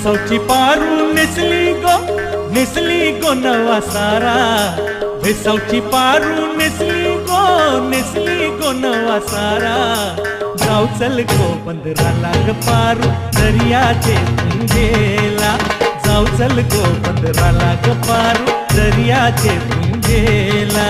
भेसौची पारू निस्ली गो नवा सारा भेसौची पारू निस्ली गो नवा सारा जाऊ चल गो बंदरा लाग पारू दर्याचे पुंजेला जाऊ चल गो बंदरा लाग पारू दर्याचे पुंजेला